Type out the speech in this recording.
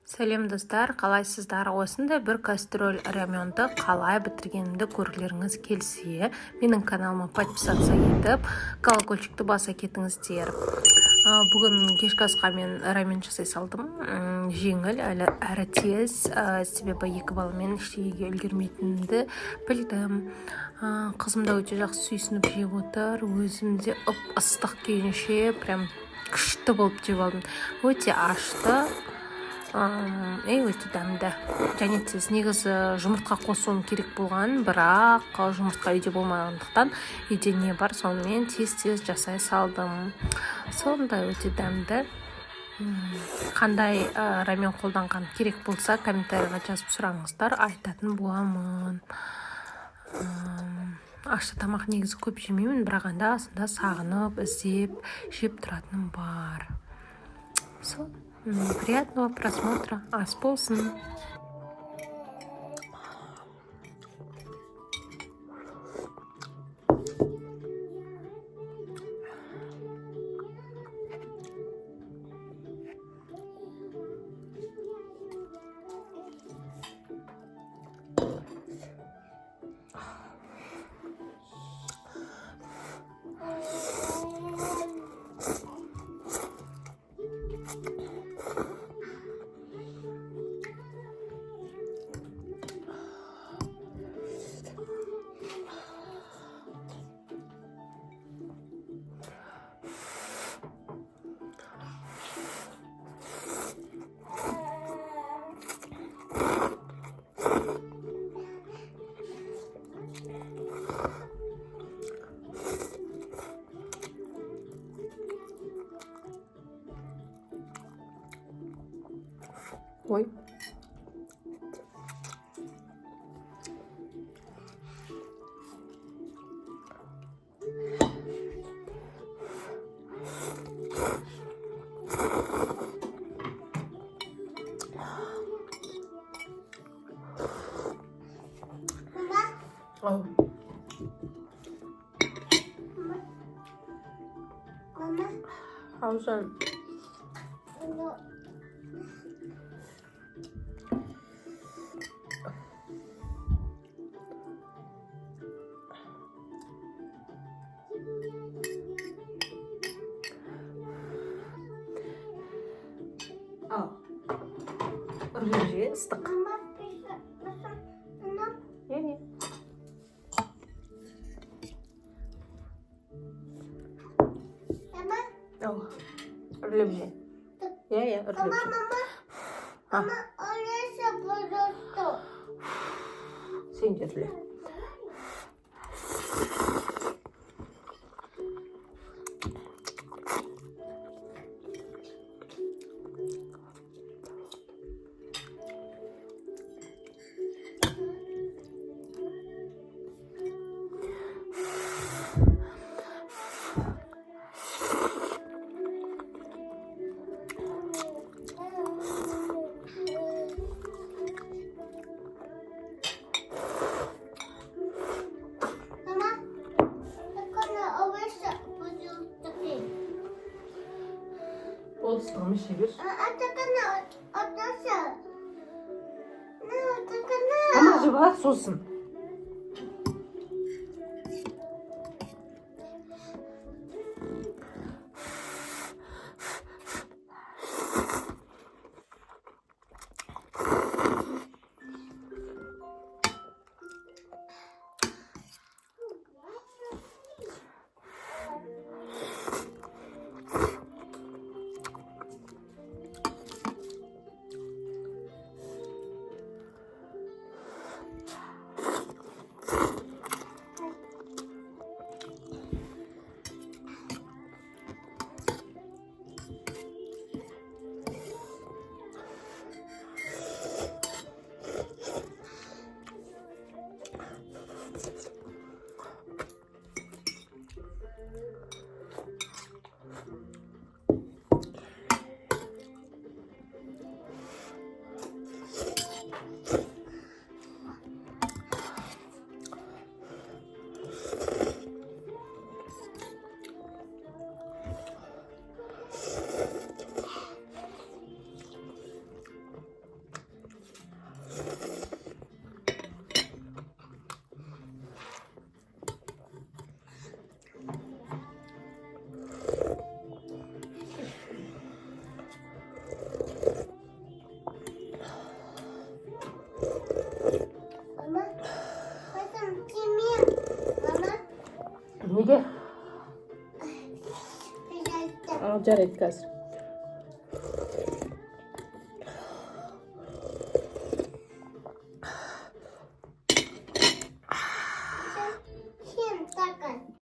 Сәлем достар, қалайсыздар? Осындай бір кастрюль раменді қалай бітіргенімді көргілеріңіз келсе, менің каналыма подписаться етіп, колокольчикті баса кетіңіздер. Бүгін кешкі асқа мен рамен жасай салдым. Жеңіл, әрі тез, себебі екі баламен ештеңеге үлгермейтінімді білдім. Қызым да өте жақсы сүйсініп жеп отыр. Өзім де ыстық күйінше прям күшті болып жеп алдым. Өте ашты. Өте дәмді. Және тез. Негізі жұмыртқа қосуым керек болған, бірақ жұмыртқа үйде болмағандықтан үйде не бар, сонымен тез жасай салдым. Сондай өте дәмді. Қандай рамен қолданған керек болса, комментарийға жазып сұраңыздар, айтатын боламын. Ашты тамақ негізі көп жемеймін, бірақ анда-санда сағынып, іздеп, жеп тұратыным бар. Приятного просмотра. Ас болсын. Ой. Мама. Мама. Аузан. Үргенже ыстық. Не. Үрлемже. Үрлемже. Мама, олеся, пожалуйста. Сен де үрле. Ол ыстығымыз жебір. Ана жыба сосын. жарайды қазір.